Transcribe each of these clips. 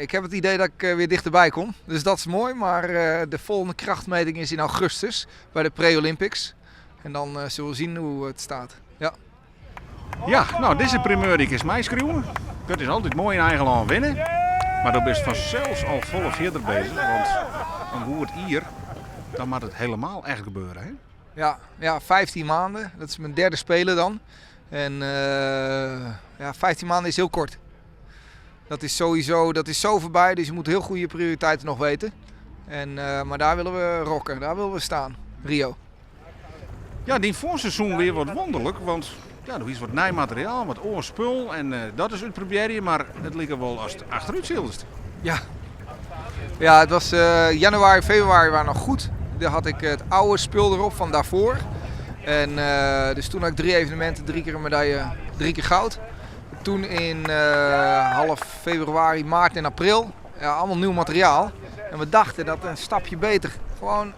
Ik heb het idee dat ik weer dichterbij kom, dus dat is mooi. Maar de volgende krachtmeting is in augustus bij de Pre-Olympics. En dan zullen we zien hoe het staat. Ja, ja, nou deze primeur die is mij schreeuwen. Het is altijd mooi in eigen land winnen. Maar dan is vanzelfs al volle verder bezig. Want hoe het hier, dan moet het helemaal echt gebeuren. Hè? Ja, 15 maanden. Dat is mijn derde spelen dan. En 15 maanden is heel kort. Dat is sowieso, dat is zo voorbij, dus je moet heel goede prioriteiten nog weten. Maar daar willen we rocken, daar willen we staan. Rio. Ja, die voorseizoen weer wat wonderlijk, want ja, er is wat nieuw materiaal, wat oorspul en dat is het proberen, maar het ligt er wel als het achteruit zilderst. Ja, het was januari, februari waren nog goed. Daar had ik het oude spul erop van daarvoor. En dus toen had ik 3 evenementen, 3 keer een medaille, 3 keer goud. Toen in half februari, maart en april, allemaal nieuw materiaal. En we dachten dat een stapje beter, gewoon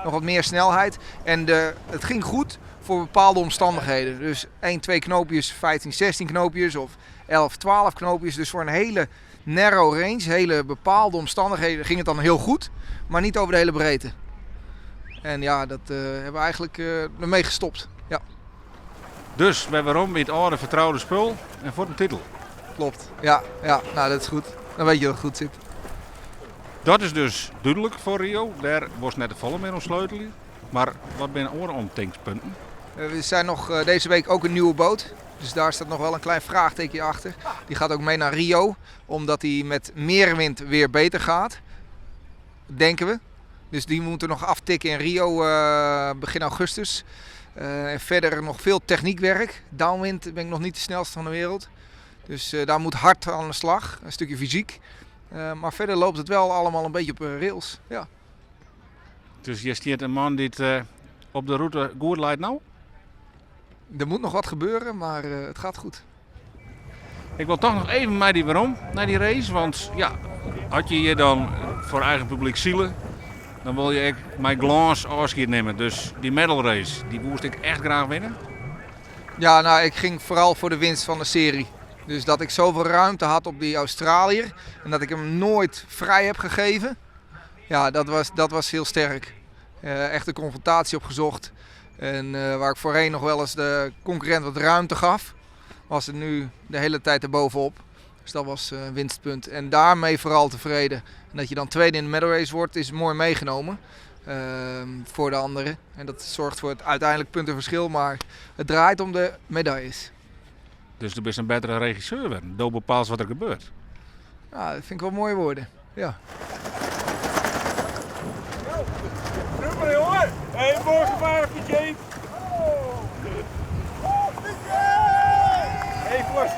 nog wat meer snelheid. En het ging goed voor bepaalde omstandigheden. Dus 1, 2 knoopjes, 15, 16 knoopjes of 11, 12 knoopjes. Dus voor een hele narrow range, hele bepaalde omstandigheden ging het dan heel goed. Maar niet over de hele breedte. En ja, dat hebben we eigenlijk ermee gestopt. Ja. Dus we hebben waarom weer het oude vertrouwde spul en voor de titel. Klopt, ja, nou dat is goed. Dan weet je dat het goed zit. Dat is dus duidelijk voor Rio. Daar was net de volle meer om sleutelen. Maar wat zijn andere omtankspunten? We zijn nog deze week ook een nieuwe boot. Dus daar staat nog wel een klein vraagteken achter. Die gaat ook mee naar Rio. Omdat hij met meer wind weer beter gaat. Denken we. Dus die moeten nog aftikken in Rio begin augustus. En verder nog veel techniekwerk. Downwind ben ik nog niet de snelste van de wereld. Dus daar moet hard aan de slag. Een stukje fysiek. Maar verder loopt het wel allemaal een beetje op rails. Ja. Dus je stiert een man die op de route goed leidt nou? Er moet nog wat gebeuren, maar het gaat goed. Ik wil toch nog even met die waarom naar die race. Want ja, had je hier dan voor eigen publiek zielen, dan wil je mijn glans afscheid nemen. Dus die medal race, die moest ik echt graag winnen. Ja, nou ik ging vooral voor de winst van de serie. Dus dat ik zoveel ruimte had op die Australiër en dat ik hem nooit vrij heb gegeven. Ja, dat was heel sterk. Echt een confrontatie opgezocht. En waar ik voorheen nog wel eens de concurrent wat ruimte gaf, was het nu de hele tijd erbovenop. Dus dat was een winstpunt. En daarmee vooral tevreden. En dat je dan tweede in de medal race wordt, is mooi meegenomen voor de anderen. En dat zorgt voor het uiteindelijk puntenverschil, maar het draait om de medailles. Dus je bent een betere regisseur werden. Dat bepaalt wat er gebeurt. Ja, dat vind ik wel mooie woorden. Ja. Super jongen! Hé, voorgevaar op je jeep! Even was